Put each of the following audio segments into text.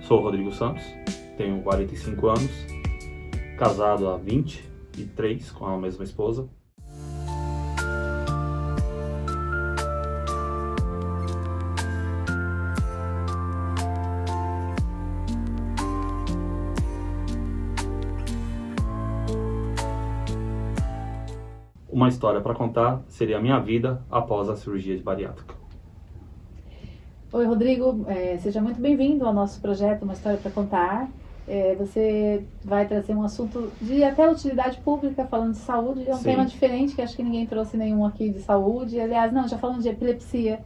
Sou o Rodrigo Santos, tenho 45 anos, casado há 23 com a mesma esposa. Uma história para contar seria a minha vida após a cirurgia de bariátrica. Oi, Rodrigo, seja muito bem-vindo ao nosso projeto Uma História para Contar. Você vai trazer um assunto de até utilidade pública, falando de saúde. É um tema diferente, que acho que ninguém trouxe nenhum aqui de saúde. Aliás, não, já falando de epilepsia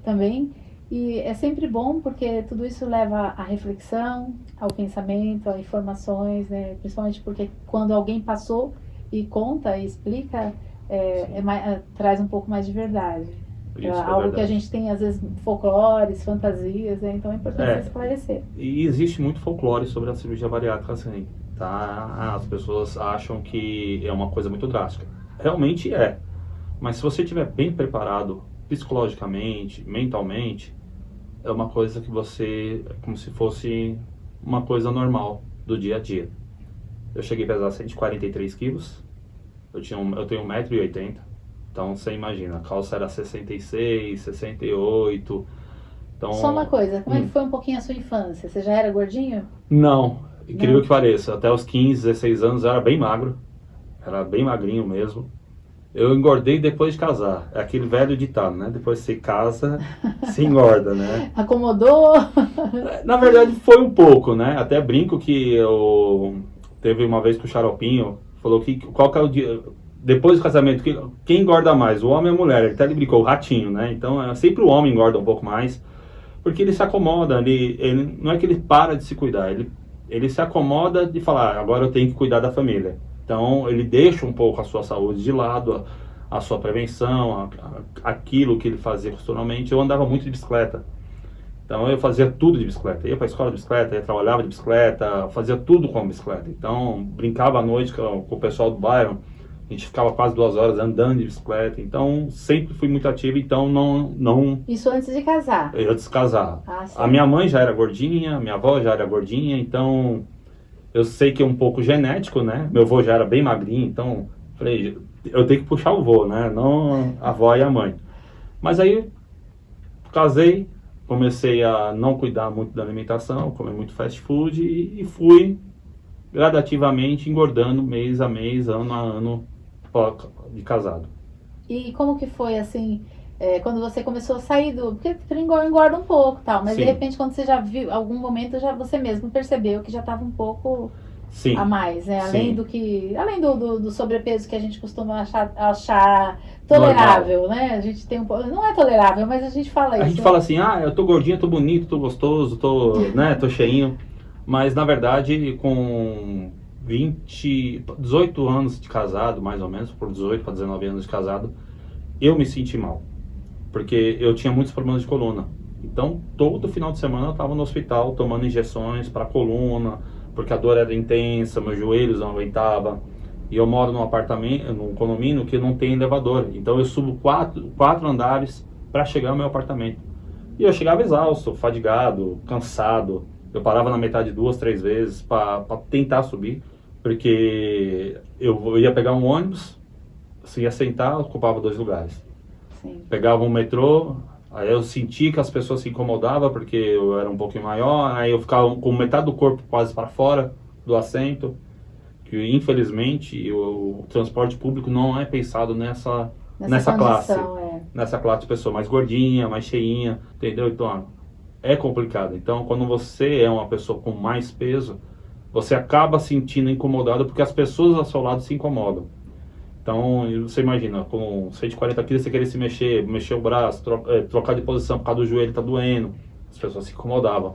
também. E é sempre bom, porque tudo isso leva à reflexão, ao pensamento, a informações, né? Principalmente porque quando alguém passou e conta e explica, traz um pouco mais de verdade. Isso, algo que a gente tem, às vezes, folclores, fantasias, né? Então é importante esclarecer. E existe muito folclore sobre a cirurgia bariátrica, assim, tá? As pessoas acham que é uma coisa muito drástica. Realmente é. Mas se você estiver bem preparado, psicologicamente, mentalmente, é uma coisa que você, como se fosse uma coisa normal do dia a dia. Eu cheguei a pesar 143 quilos, eu tenho 1,80 m. Então, você imagina, a calça era 66, 68, então... Só uma coisa, como é que foi um pouquinho a sua infância? Você já era gordinho? Não, incrível que pareça. Até os 15, 16 anos eu era bem magro, era bem magrinho mesmo. Eu engordei depois de casar, é aquele velho ditado, né? Depois que você casa, se engorda, né? Acomodou? Na verdade foi um pouco, né? Até brinco que teve uma vez que o Xaropinho falou que qual que é o dia... Depois do casamento, quem engorda mais, o homem ou a mulher? Ele até brincou, o ratinho, né? Então, sempre o homem engorda um pouco mais, porque ele se acomoda, ele não é que ele para de se cuidar, ele se acomoda de falar, agora eu tenho que cuidar da família. Então, ele deixa um pouco a sua saúde de lado, a sua prevenção, aquilo que ele fazia costumamente. Eu andava muito de bicicleta, então eu fazia tudo de bicicleta. Ia para a escola de bicicleta, trabalhava de bicicleta, fazia tudo com a bicicleta. Então, brincava à noite com o pessoal do bairro. A gente ficava quase 2 horas andando de bicicleta, então sempre fui muito ativo, então não... Isso antes de casar? Antes de casar. A minha mãe já era gordinha, minha avó já era gordinha, então eu sei que é um pouco genético, né? Meu avô já era bem magrinho, então falei, eu tenho que puxar o avô, né? Não a avó e a mãe. Mas aí casei, comecei a não cuidar muito da alimentação, comer muito fast food e fui gradativamente engordando mês a mês, ano a ano de casado. E como que foi, assim, quando você começou a sair porque engorda um pouco e tal, mas de repente quando você já viu, algum momento você mesmo percebeu que já estava um pouco a mais, né? Além do sobrepeso que a gente costuma achar tolerável, normal, né? A gente tem não é tolerável, mas a gente fala isso. A gente fala assim, eu tô gordinho, tô bonito, tô gostoso, tô cheinho. Mas, na verdade, com 18 anos de casado, mais ou menos, por 18 para 19 anos de casado, eu me senti mal. Porque eu tinha muitos problemas de coluna. Então, todo final de semana eu estava no hospital tomando injeções para a coluna, porque a dor era intensa, meus joelhos não aguentavam. E eu moro num apartamento, num condomínio que não tem elevador. Então, eu subo quatro andares para chegar ao meu apartamento. E eu chegava exausto, fadigado, cansado. Eu parava na metade 2, 3 vezes para tentar subir, porque eu ia pegar um ônibus, se ia sentar, ocupava 2 lugares. Sim. Pegava um metrô, aí eu sentia que as pessoas se incomodavam, porque eu era um pouquinho maior, aí eu ficava com metade do corpo quase para fora do assento, que infelizmente o transporte público não é pensado nessa classe. Nessa classe de pessoa mais gordinha, mais cheinha, entendeu? Então, é complicado. Então, quando você é uma pessoa com mais peso, você acaba sentindo incomodado porque as pessoas ao seu lado se incomodam. Então, você imagina, com 140 quilos, você querer se mexer o braço, trocar de posição por causa do joelho tá doendo. As pessoas se incomodavam.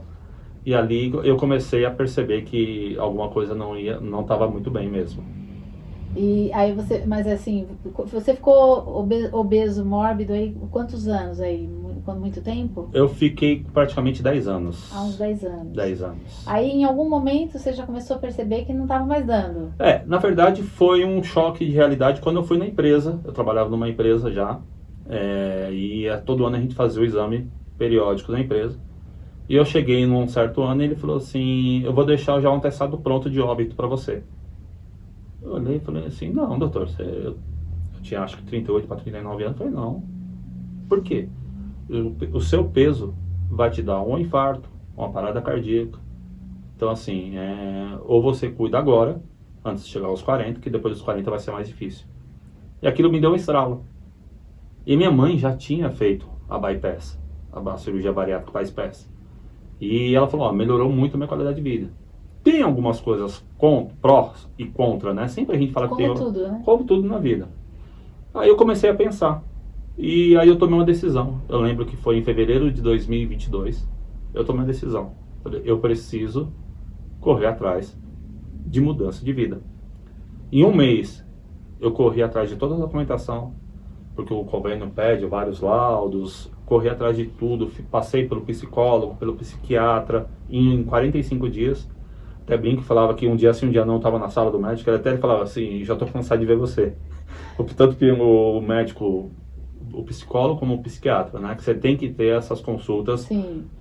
E ali eu comecei a perceber que alguma coisa não estava muito bem mesmo. E aí mas assim, você ficou obeso, mórbido aí, quantos anos aí? Muito tempo? Eu fiquei praticamente 10 anos. Há uns 10 anos. 10 anos. Aí em algum momento você já começou a perceber que não estava mais dando? Na verdade foi um choque de realidade quando eu fui na empresa. Eu trabalhava numa empresa já, e todo ano a gente fazia o exame periódico da empresa. E eu cheguei num certo ano e ele falou assim, eu vou deixar já um atestado pronto de óbito para você. Eu olhei e falei assim, não, doutor, eu tinha acho que 38 para 39 anos. Eu falei, não. Por quê? O seu peso vai te dar um infarto, uma parada cardíaca. Então, assim, ou você cuida agora, antes de chegar aos 40, que depois dos 40 vai ser mais difícil. E aquilo me deu um estralo. E minha mãe já tinha feito a bypass, a cirurgia bariátrica bypass. E ela falou, ó, melhorou muito a minha qualidade de vida. Tem algumas coisas prós e contra, né? Sempre a gente fala que tem... Como tudo, né? Como tudo na vida. Aí eu comecei a pensar. E aí eu tomei uma decisão. Eu lembro que foi em fevereiro de 2022. Eu tomei uma decisão. Falei, eu preciso correr atrás de mudança de vida. Em um mês, eu corri atrás de toda a documentação, porque o convênio pede vários laudos, corri atrás de tudo, passei pelo psicólogo, pelo psiquiatra, em 45 dias. Até brinco, falava que um dia sim, um dia não, estava na sala do médico, até ele falava assim, já estou cansado de ver você. Tanto que o médico, o psicólogo como o psiquiatra, né? Que você tem que ter essas consultas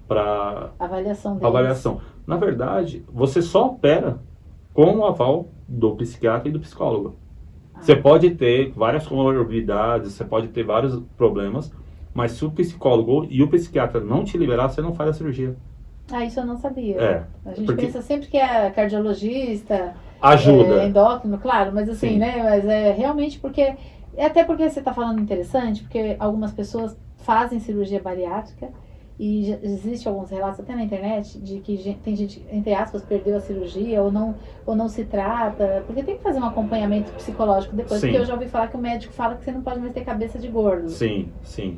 para avaliação. Na verdade, você só opera com o aval do psiquiatra e do psicólogo. Você pode ter várias comorbidades, você pode ter vários problemas, mas se o psicólogo e o psiquiatra não te liberar, você não faz a cirurgia. Isso eu não sabia. A gente pensa sempre que é cardiologista, ajuda. Endócrino, claro, mas assim, Sim. né? Mas é realmente porque... Até porque você está falando interessante, porque algumas pessoas fazem cirurgia bariátrica e já existe alguns relatos até na internet de que tem gente, entre aspas, perdeu a cirurgia ou não se trata, porque tem que fazer um acompanhamento psicológico depois, porque eu já ouvi falar que o médico fala que você não pode mais ter cabeça de gordo. Sim,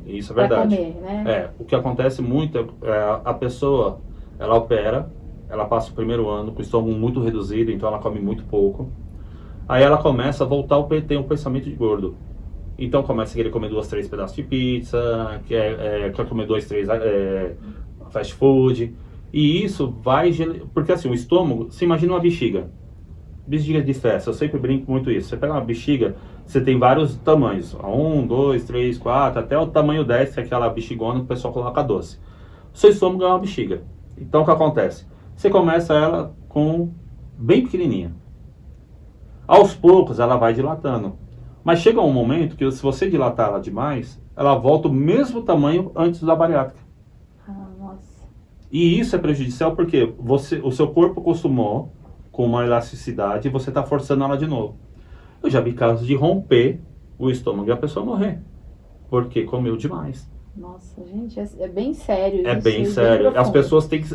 isso é verdade. Pra comer, né? O que acontece muito é a pessoa, ela opera, ela passa o primeiro ano com o estômago muito reduzido, então ela come muito pouco. Aí ela começa a voltar a ter um pensamento de gordo. Então começa a querer comer 2, 3 pedaços de pizza, quer comer 2, 3 fast food. E isso vai... Porque assim, o estômago, você imagina uma bexiga. Bexiga de festa, eu sempre brinco muito isso. Você pega uma bexiga, você tem vários tamanhos. 1, 2, 3, 4, até o tamanho 10, que é aquela bexigona que o pessoal coloca doce. O seu estômago é uma bexiga. Então o que acontece? Você começa ela com bem pequenininha. Aos poucos ela vai dilatando. Mas chega um momento que se você dilatar ela demais, ela volta o mesmo tamanho antes da bariátrica. Nossa. E isso é prejudicial porque o seu corpo acostumou com uma elasticidade e você está forçando ela de novo. Eu já vi casos de romper o estômago e a pessoa morrer. Porque comeu demais. Nossa, gente, é bem sério. É bem sério. As pessoas têm que...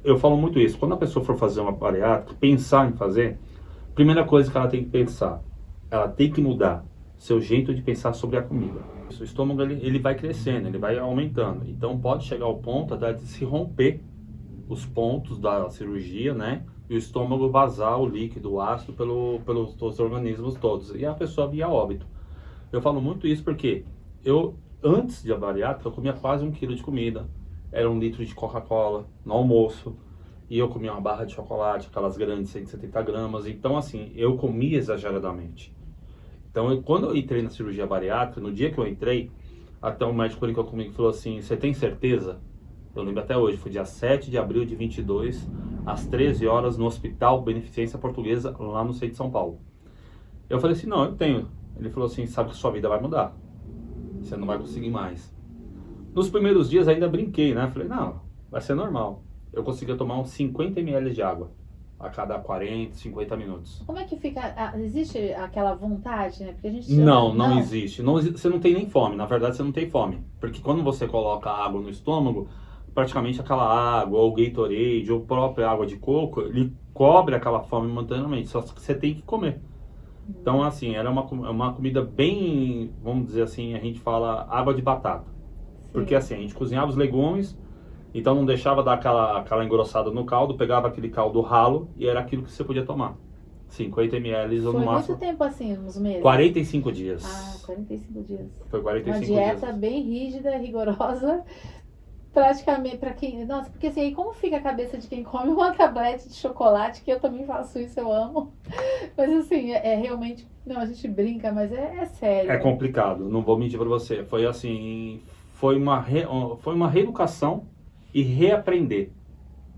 eu falo muito isso. Quando a pessoa for fazer uma bariátrica, pensar em fazer... Primeira coisa que ela tem que pensar, ela tem que mudar seu jeito de pensar sobre a comida. O estômago ele vai crescendo, ele vai aumentando. Então pode chegar ao ponto até de se romper os pontos da cirurgia, né? E o estômago vazar o líquido, o ácido pelos organismos todos. E a pessoa via óbito. Eu falo muito isso porque antes de bariátrica, eu comia quase 1 quilo de comida. Era 1 litro de Coca-Cola no almoço. E eu comia uma barra de chocolate, aquelas grandes, 170 gramas. Então, assim, eu comia exageradamente. Então, quando eu entrei na cirurgia bariátrica, no dia que eu entrei, até o médico brincou comigo e falou assim, você tem certeza? Eu lembro até hoje, foi dia 7 de abril de 22, às 13 horas, no Hospital Beneficência Portuguesa, lá no centro de São Paulo. Eu falei assim, não, eu tenho. Ele falou assim, sabe que sua vida vai mudar. Você não vai conseguir mais. Nos primeiros dias ainda brinquei, né? Falei, não, vai ser normal. Eu conseguia tomar uns 50 ml de água a cada 40, 50 minutos. Como é que fica? Existe aquela vontade, né? Porque a gente não existe. Você não tem nem fome. Na verdade, você não tem fome. Porque quando você coloca água no estômago, praticamente aquela água, ou Gatorade, ou própria água de coco, ele cobre aquela fome momentaneamente. Só que você tem que comer. Então, assim, era uma comida bem, vamos dizer assim, a gente fala água de batata. Sim. Porque assim, a gente cozinhava os legumes, então não deixava dar aquela engrossada no caldo, pegava aquele caldo ralo e era aquilo que você podia tomar. 50 ml ou no máximo. Foi muito tempo assim, uns meses? 45 dias. 45 dias. Foi 45 dias. Uma dieta bem rígida, rigorosa, praticamente para quem... Nossa, porque assim, aí como fica a cabeça de quem come uma tablete de chocolate, que eu também faço isso, eu amo. Mas assim, realmente... Não, a gente brinca, mas é sério. É complicado, não vou mentir para você. Foi assim, foi uma reeducação e reaprender.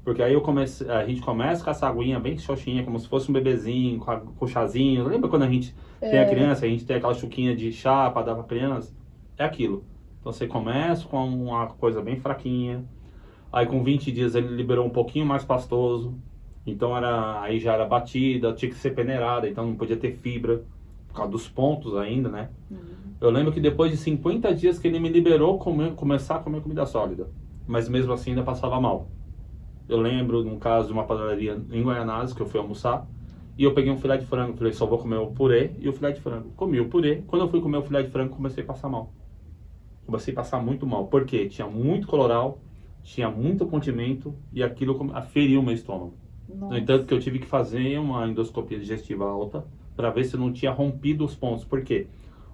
Porque aí a gente começa com essa aguinha bem xoxinha, como se fosse um bebezinho, com chazinho. Lembra quando a gente tem a criança, a gente tem aquela chuquinha de chá para dar para criança? É aquilo. Então você começa com uma coisa bem fraquinha, aí com 20 dias ele liberou um pouquinho mais pastoso, então aí já era batida, tinha que ser peneirada, então não podia ter fibra, por causa dos pontos ainda, né? Eu lembro que depois de 50 dias que ele me liberou começar a comer comida sólida, mas mesmo assim ainda passava mal. Eu lembro, num caso, de uma padaria em Guaianazes, que eu fui almoçar, e eu peguei um filé de frango, falei, só vou comer o purê e o filé de frango. Comi o purê, quando eu fui comer o filé de frango, comecei a passar mal. Comecei a passar muito mal, porque tinha muito coloral, tinha muito condimento, e aquilo feriu o meu estômago. Nossa. No entanto, que eu tive que fazer uma endoscopia digestiva alta, para ver se eu não tinha rompido os pontos. Por quê?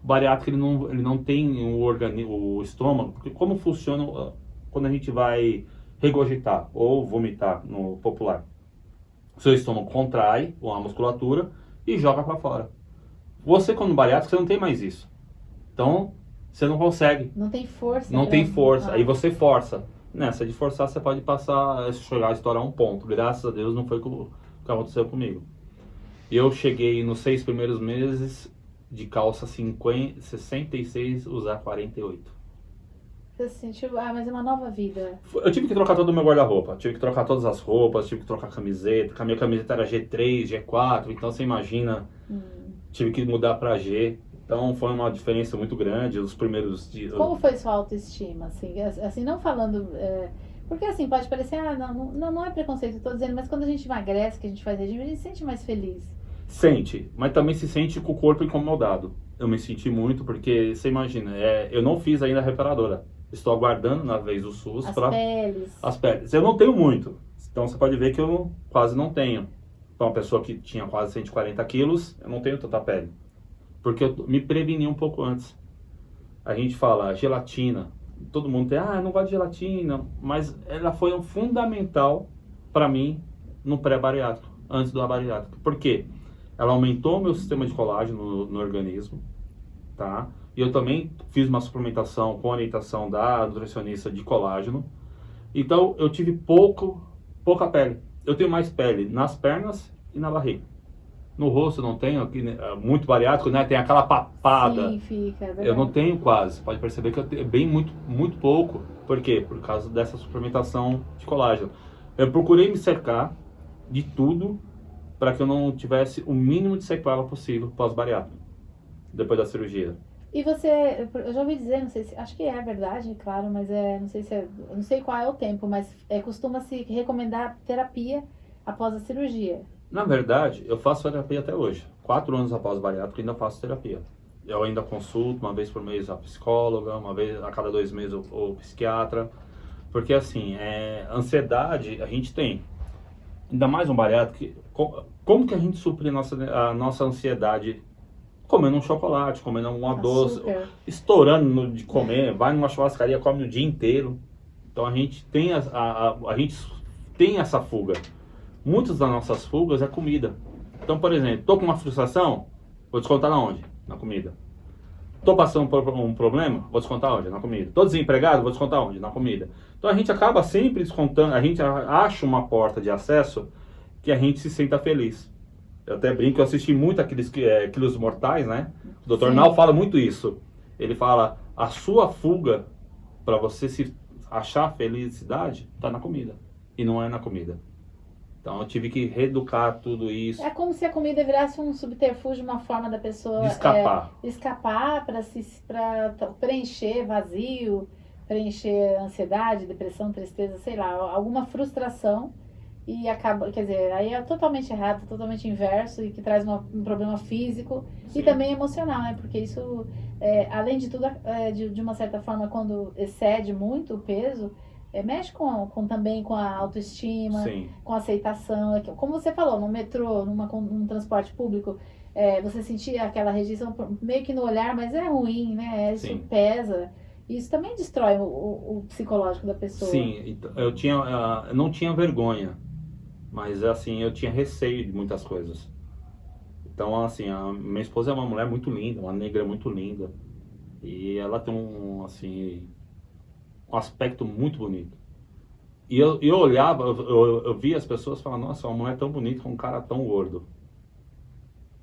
O bariátrico, ele não tem o estômago, porque como funciona quando a gente vai regurgitar ou vomitar no popular? Seu estômago contrai a musculatura e joga para fora. Você, quando bariátrico, você não tem mais isso. Então, você não consegue. Não tem força. Não tem força. Aí você força. Nessa de forçar, você pode chegar a estourar um ponto. Graças a Deus, não foi o que aconteceu comigo. Eu cheguei nos 6 primeiros meses de calça 66, usar 48. Você sentiu, mas é uma nova vida. Eu tive que trocar todo o meu guarda-roupa. Tive que trocar todas as roupas, tive que trocar a camiseta. A minha camiseta era G3, G4, então você imagina. Tive que mudar para G. Então foi uma diferença muito grande os primeiros dias. Como foi sua autoestima? Assim não falando. Porque assim, pode parecer, não é preconceito, eu tô dizendo, mas quando a gente emagrece, que a gente faz regime, a gente se sente mais feliz. Sente, mas também se sente com o corpo incomodado. Eu me senti muito, porque você imagina, eu não fiz ainda a reparadora. Estou aguardando na vez do SUS para as peles. Eu não tenho muito, então você pode ver que eu quase não tenho. Para uma pessoa que tinha quase 140 quilos, eu não tenho tanta pele. Porque eu me preveni um pouco antes. A gente fala gelatina, todo mundo tem, eu não gosto de gelatina, mas ela foi um fundamental para mim no pré-bariátrico, antes do bariátrico. Por quê? Ela aumentou o meu sistema de colágeno no organismo, tá? E eu também fiz uma suplementação com orientação da nutricionista de colágeno. Então, eu tive pouca pele. Eu tenho mais pele nas pernas e na barriga. No rosto eu não tenho, aqui, muito bariátrico, né? Tem aquela papada. Sim, fica, é verdade. Eu não tenho quase. Pode perceber que eu tenho muito pouco. Por quê? Por causa dessa suplementação de colágeno. Eu procurei me cercar de tudo para que eu não tivesse o mínimo de sequela possível pós-bariátrico, depois da cirurgia. E você, eu já ouvi dizer, não sei se, acho que é verdade, claro, mas não sei qual é o tempo, mas costuma-se recomendar terapia após a cirurgia. Na verdade, eu faço terapia até hoje. 4 anos após o bariátrico, ainda faço terapia. Eu ainda consulto uma vez por mês a psicóloga, uma vez a cada 2 meses o psiquiatra. Porque assim, ansiedade a gente tem. Ainda mais um bariátrico. Como que a gente supre a nossa ansiedade? Comendo um chocolate, comendo uma doce, estourando de comer, vai numa churrascaria, come o dia inteiro. Então a gente tem a gente tem essa fuga. Muitas das nossas fugas é comida. Então, por exemplo, tô com uma frustração, vou descontar na onde? Na comida. Tô passando por um problema, vou descontar onde? Na comida. Tô desempregado, vou descontar onde? Na comida. Então a gente acaba sempre descontando, a gente acha uma porta de acesso que a gente se sinta feliz. Eu até brinco, eu assisti muito aqueles Quilos Mortais, né? O Dr. Nal fala muito isso. Ele fala, a sua fuga para você se achar felicidade está na comida. E não é na comida. Então eu tive que reeducar tudo isso. É como se a comida virasse um subterfúgio, uma forma da pessoa de escapar. Escapar para preencher vazio, preencher ansiedade, depressão, tristeza, sei lá, alguma frustração. E acaba, quer dizer, aí é totalmente errado, totalmente inverso e que traz um problema físico. Sim. E também emocional, né? Porque isso, além de tudo, de uma certa forma, quando excede muito o peso, mexe também com a autoestima, sim, com a aceitação. Como você falou, no metrô, num transporte público, você sentia aquela rejeição meio que no olhar, mas é ruim, né? Isso sim. Pesa. Isso também destrói o psicológico da pessoa. Sim, eu não tinha vergonha. Mas, assim, eu tinha receio de muitas coisas. Então, assim, a minha esposa é uma mulher muito linda, uma negra muito linda. E ela tem um aspecto muito bonito. E eu olhava, eu via as pessoas falando, nossa, uma mulher tão bonita com um cara tão gordo.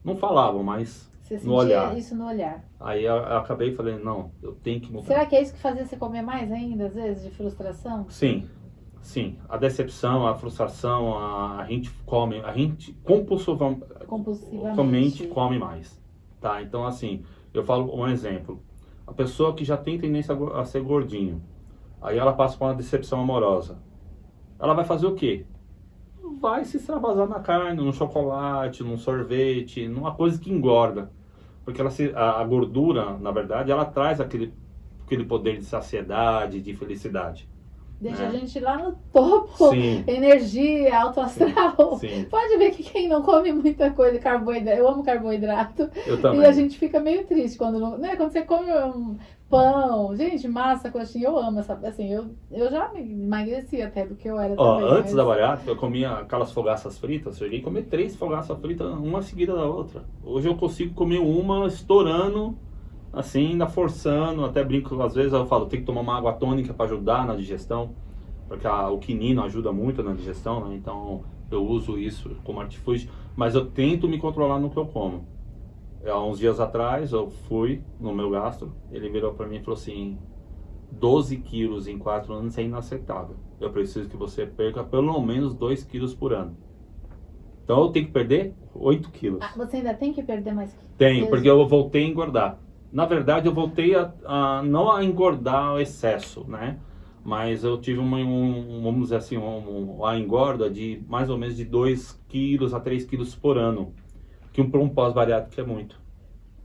Não falavam, mas Você no sentia olhar. isso no olhar. Aí eu acabei e falei, não, eu tenho que mudar. Será que é isso que fazia você comer mais ainda, às vezes, de frustração? Sim, sim. A decepção, a frustração, a gente come, a gente compulsivamente come mais. Tá? Então, assim, eu falo um exemplo. A pessoa que já tem tendência a ser gordinho, aí ela passa por uma decepção amorosa. Ela vai fazer o quê? Vai se extravasar na carne, no chocolate, num sorvete, numa coisa que engorda. Porque a gordura, na verdade, ela traz aquele poder de saciedade, de felicidade. Deixa Né? a gente lá no topo, Sim. Energia, alto astral. Sim. Pode ver que quem não come muita coisa, carboidrato, eu amo carboidrato. Eu também. E a gente fica meio triste quando não, né? Quando você come um pão, gente, massa, coxinha, eu amo essa, assim, eu já emagreci até do que eu era também. Antes da bariátrica, eu comia aquelas fogaças fritas, eu cheguei a comer 3 fogaças fritas, uma seguida da outra. Hoje eu consigo comer uma estourando, assim, ainda forçando, até brinco, às vezes eu falo, tem que tomar uma água tônica para ajudar na digestão, porque o quinino ajuda muito na digestão, né? Então eu uso isso como artifício, mas eu tento me controlar no que eu como. Há uns dias atrás eu fui no meu gastro, ele virou para mim e falou assim, 12 quilos em 4 anos é inaceitável. Eu preciso que você perca pelo menos 2 quilos por ano. Então eu tenho que perder 8 quilos. Você ainda tem que perder mais Tenho, peso? porque eu voltei a engordar. Na verdade, eu voltei não a engordar ao excesso, né? Mas eu tive vamos dizer assim, uma engorda de mais ou menos de 2 quilos a 3 quilos por ano. Que para um pós-bariátrico é muito.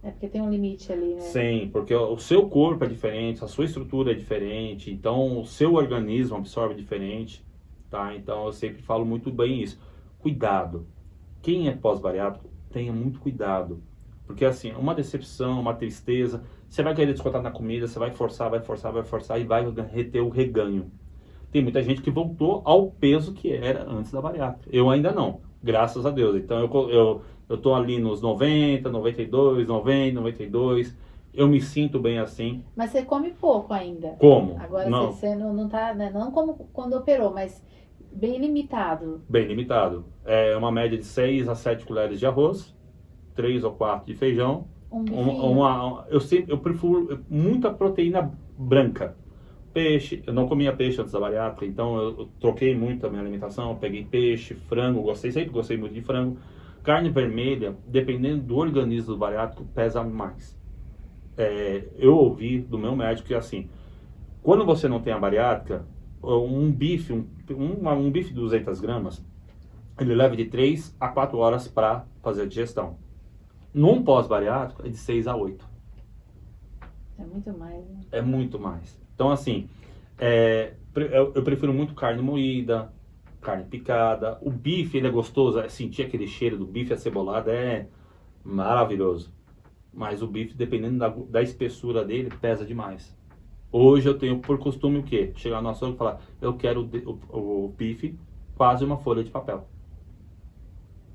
É porque tem um limite ali, né? Sim, porque o seu corpo é diferente, a sua estrutura é diferente, então o seu organismo absorve diferente, tá? Então eu sempre falo muito bem isso. Cuidado. Quem é pós-bariátrico, tenha muito cuidado. Porque assim, uma decepção, uma tristeza, você vai querer descontar na comida, você vai forçar e vai reter o reganho. Tem muita gente que voltou ao peso que era antes da bariátrica. Eu ainda não, graças a Deus. Então eu tô ali nos 90, 92, 90, 92. Eu me sinto bem assim. Mas você come pouco ainda. Como? Agora Não. você não tá, né? Não como quando operou, mas bem limitado. Bem limitado. É uma média de 6 a 7 colheres de arroz, 3 ou 4 de feijão. Um bifinho. Eu prefiro muita proteína branca. Peixe, eu não comia peixe antes da bariátrica, então eu troquei muito a minha alimentação, eu peguei peixe, frango, sempre gostei muito de frango. Carne vermelha, dependendo do organismo do bariátrico, pesa mais. Eu ouvi do meu médico que assim, quando você não tem a bariátrica, um bife, um bife de 200 gramas, ele leva de 3 a 4 horas para fazer a digestão. Num pós-bariátrico, é de 6 a 8. É muito mais, né? É muito mais. Então, assim, eu prefiro muito carne moída, carne picada. O bife, ele é gostoso, sentir aquele cheiro do bife acebolado é maravilhoso. Mas o bife, dependendo da espessura dele, pesa demais. Hoje eu tenho por costume o quê? Chegar no açougue e falar, eu quero o bife quase uma folha de papel.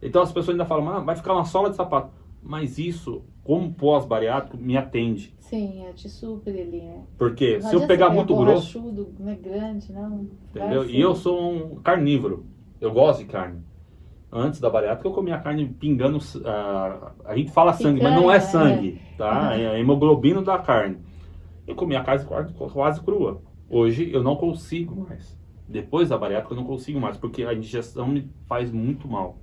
Então as pessoas ainda falam, vai ficar uma sola de sapato. Mas isso, como pós-bariátrico, me atende. Sim, te supre ali, né? Porque Não se eu adianta pegar ser muito grosso, borrachudo, né, grande, não. entendeu? Vai E eu ser. sou um carnívoro. Eu gosto de carne. Antes da bariátrica eu comia carne pingando, a gente fala sangue, mas não é Picanha, sangue, tá? É a hemoglobina da carne. Eu comia carne quase crua. Hoje eu não consigo mais. Depois da bariátrica eu não consigo mais, porque a digestão me faz muito mal.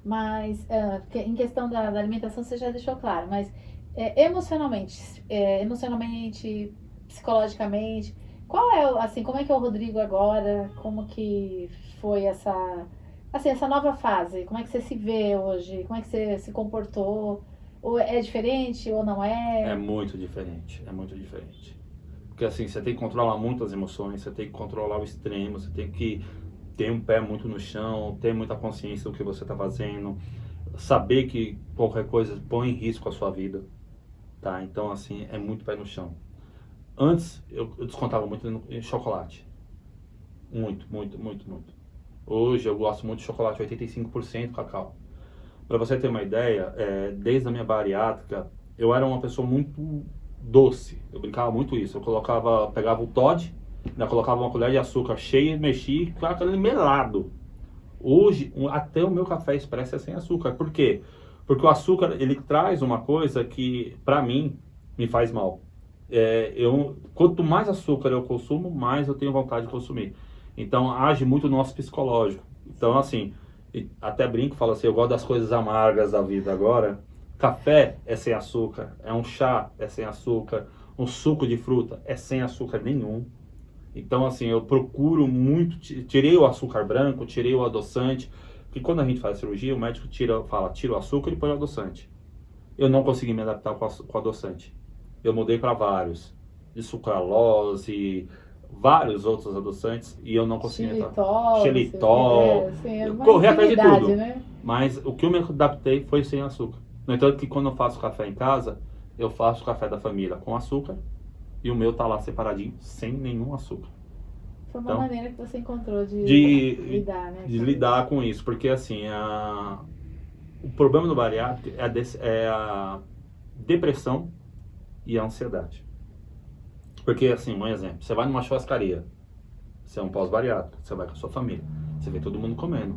Mas em questão da alimentação você já deixou claro, mas emocionalmente, psicologicamente, qual é, assim, como é que é o Rodrigo agora? Como que foi essa nova fase? Como é que você se vê hoje? Como é que você se comportou? Ou é diferente ou não é? É muito diferente, é muito diferente. Porque assim, você tem que controlar muito as emoções, você tem que controlar o extremo, você tem que ter um pé muito no chão, ter muita consciência do que você está fazendo, saber que qualquer coisa põe em risco a sua vida, tá? Então assim, é muito pé no chão. Antes, eu descontava muito em chocolate. Muito, muito, muito, muito. Hoje eu gosto muito de chocolate 85% cacau. Para você ter uma ideia, desde a minha bariátrica, eu era uma pessoa muito doce. Eu brincava muito isso. Eu pegava o Toddy, Ainda colocava uma colher de açúcar cheia, mexia e ficava aquele melado. Hoje, até o meu café expresso é sem açúcar. Por quê? Porque o açúcar, ele traz uma coisa que, pra mim, me faz mal. Quanto mais açúcar eu consumo, mais eu tenho vontade de consumir. Então, age muito no nosso psicológico. Então, assim, até brinco, falo assim, eu gosto das coisas amargas da vida agora. Café é sem açúcar, um chá é sem açúcar, um suco de fruta é sem açúcar nenhum. Então, assim, eu procuro muito, tirei o açúcar branco, tirei o adoçante, porque quando a gente faz cirurgia, o médico tira o açúcar e põe o adoçante. Eu não consegui me adaptar com o adoçante. Eu mudei para vários, de sucralose, vários outros adoçantes, e eu não consegui adaptar. Xilitol, eu corri atrás de tudo. Né? Mas o que eu me adaptei foi sem açúcar. No entanto, que quando eu faço café em casa, eu faço o café da família com açúcar, e o meu tá lá separadinho, sem nenhum açúcar. Foi uma maneira que você encontrou de lidar, né? De lidar com isso, porque assim, o problema do bariátrico é a depressão e a ansiedade. Porque assim, um exemplo, você vai numa churrascaria, você é um pós-bariátrico, você vai com a sua família, você vê todo mundo comendo.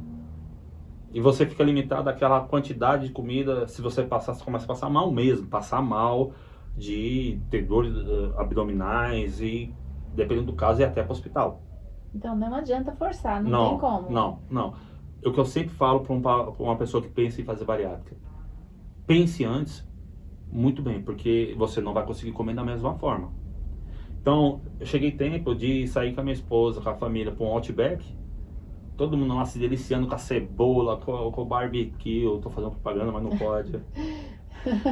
E você fica limitado àquela quantidade de comida, se você passar, você começa a passar mal mesmo, passar mal de ter dores abdominais e, dependendo do caso, ir até para o hospital. Então não adianta forçar, não tem como. Não. O que eu sempre falo para uma pessoa que pensa em fazer bariátrica, pense antes, muito bem, porque você não vai conseguir comer da mesma forma. Então, eu cheguei tempo de sair com a minha esposa, com a família, para um Outback, todo mundo lá se deliciando com a cebola, com o barbecue, eu tô fazendo propaganda, mas não pode.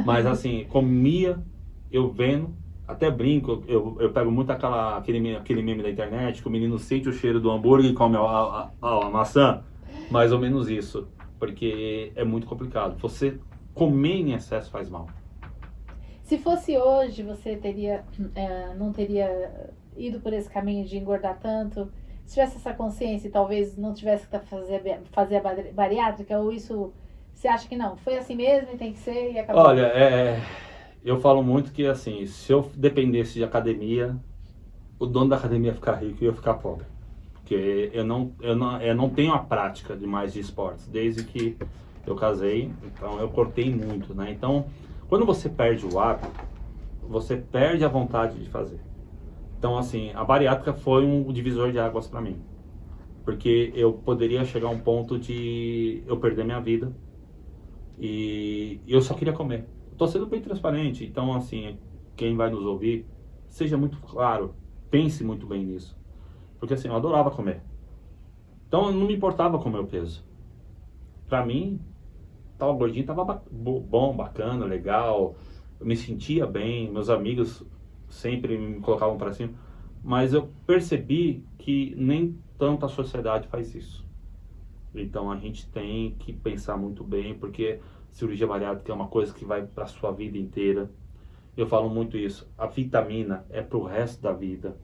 Mas assim, comia, eu vendo, até brinco, eu pego muito aquele meme da internet, que o menino sente o cheiro do hambúrguer e come a maçã. Mais ou menos isso, porque é muito complicado. Você comer em excesso faz mal. Se fosse hoje, você não teria ido por esse caminho de engordar tanto? Se tivesse essa consciência e talvez não tivesse que fazer a bariátrica, ou isso, você acha que não? Foi assim mesmo e tem que ser e acabou? Olha, eu falo muito que assim, se eu dependesse de academia, o dono da academia ia ficar rico e eu ia ficar pobre. Porque eu não tenho a prática de esportes, desde que eu casei, então eu cortei muito, né? Então, quando você perde o hábito, você perde a vontade de fazer. Então, assim, a bariátrica foi um divisor de águas para mim. Porque eu poderia chegar a um ponto de eu perder minha vida e eu só queria comer. Estou sendo bem transparente, então, assim, quem vai nos ouvir, seja muito claro, pense muito bem nisso. Porque, assim, eu adorava comer. Então, eu não me importava com o meu peso. Para mim, tava gordinho, tava bom, bacana, legal. Eu me sentia bem, meus amigos sempre me colocavam para cima. Mas eu percebi que nem tanto a sociedade faz isso. Então a gente tem que pensar muito bem, porque cirurgia bariátrica é uma coisa que vai para a sua vida inteira. Eu falo muito isso. A vitamina é para o resto da vida.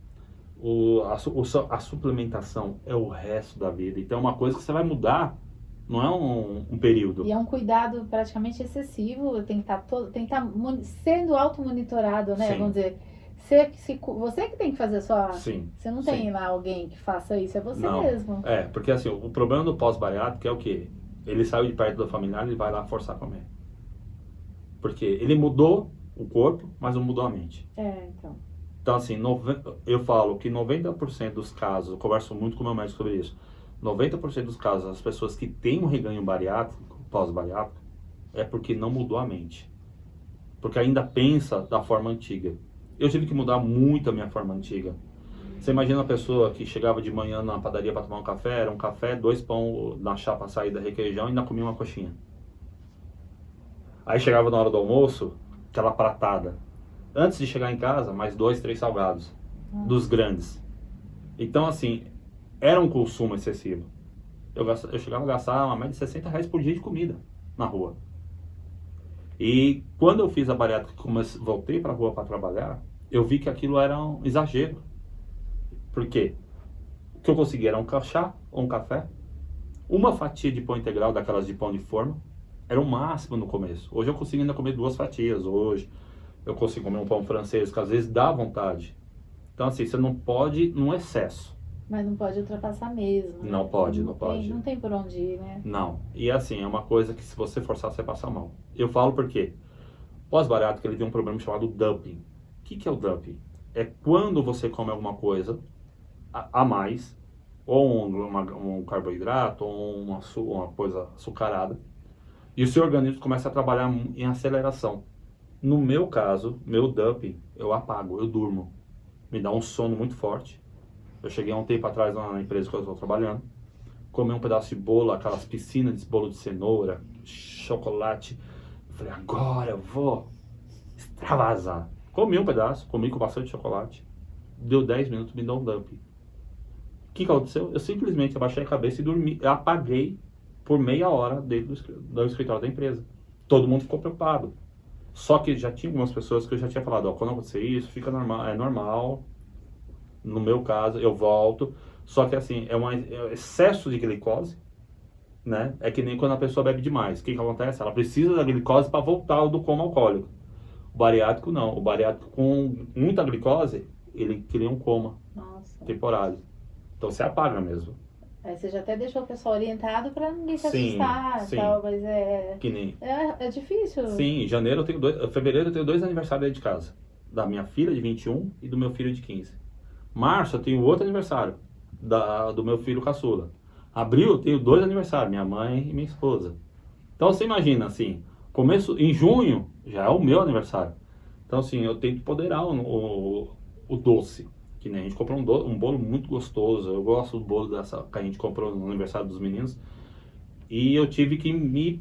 A suplementação é o resto da vida. Então é uma coisa que você vai mudar. Não é um período. E é um cuidado praticamente excessivo, tem que estar sendo auto-monitorado, né? Sim. Vamos dizer, você que tem que fazer a sua... Sim. Você não tem lá alguém que faça isso, é você não. mesmo. Porque assim, o problema do pós-bariátrico é o quê? Ele saiu de perto do familiar e vai lá forçar a comer. Porque ele mudou o corpo, mas não mudou a mente. Então. Então assim, eu falo que 90% dos casos, eu converso muito com o meu médico sobre isso, 90% dos casos, as pessoas que têm um reganho bariátrico, pós-bariátrico, é porque não mudou a mente. Porque ainda pensa da forma antiga. Eu tive que mudar muito a minha forma antiga. Você imagina uma pessoa que chegava de manhã na padaria para tomar um café, era um café, 2 pão na chapa saída, requeijão e ainda comia uma coxinha. Aí chegava na hora do almoço, aquela pratada. Antes de chegar em casa, mais 2, 3 salgados, dos grandes. Então assim, era um consumo excessivo. Eu chegava a gastar uma média de R$60 por dia de comida na rua. E quando eu fiz a bariátrica, voltei para a rua para trabalhar, eu vi que aquilo era um exagero. Por quê? O que eu conseguia era um chá ou um café, uma fatia de pão integral, daquelas de pão de forma, era o máximo no começo. Hoje eu consigo ainda comer 2 fatias, hoje eu consigo comer um pão francês, que às vezes dá vontade. Então, assim, você não pode num excesso. Mas não pode ultrapassar mesmo, né? Não pode, não pode. Não tem por onde ir, né? Não. E assim, é uma coisa que se você forçar, você passa mal. Eu falo porque pós-bariátrica ele tem um problema chamado dumping. O que é o dumping? É quando você come alguma coisa a mais, ou um carboidrato, ou uma coisa açucarada, e o seu organismo começa a trabalhar em aceleração. No meu caso, meu dumping, eu apago, eu durmo. Me dá um sono muito forte. Eu cheguei há um tempo atrás na empresa que eu estou trabalhando, comi um pedaço de bolo, aquelas piscinas de bolo de cenoura, chocolate. Eu falei, agora eu vou extravasar. Comi um pedaço, comi com bastante chocolate. Deu 10 minutos, me deu um dumping. O que aconteceu? Eu simplesmente abaixei a cabeça e dormi. Eu apaguei por meia hora dentro do escritório da empresa. Todo mundo ficou preocupado. Só que já tinha algumas pessoas que eu já tinha falado, ó, quando acontecer isso, fica normal, é normal. No meu caso, eu volto. Só que assim, é um excesso de glicose, né? É que nem quando a pessoa bebe demais. O que acontece? Ela precisa da glicose para voltar do coma alcoólico. O bariátrico não. O bariátrico com muita glicose, ele cria um coma temporário. Então você apaga mesmo. Aí você já até deixou o pessoal orientado para ninguém se Sim, assustar, sim. tal, mas Que nem... é difícil. Sim, em janeiro eu tenho fevereiro eu tenho 2 aniversários aí de casa. Da minha filha de 21 e do meu filho de 15. Março eu tenho outro aniversário, do meu filho caçula. Abril eu tenho 2 aniversários, minha mãe e minha esposa. Então você imagina assim, em junho já é o meu aniversário. Então assim, eu tenho que empoderar o doce. Que nem a gente comprou um bolo muito gostoso. Eu gosto do bolo que a gente comprou no aniversário dos meninos. E eu tive que me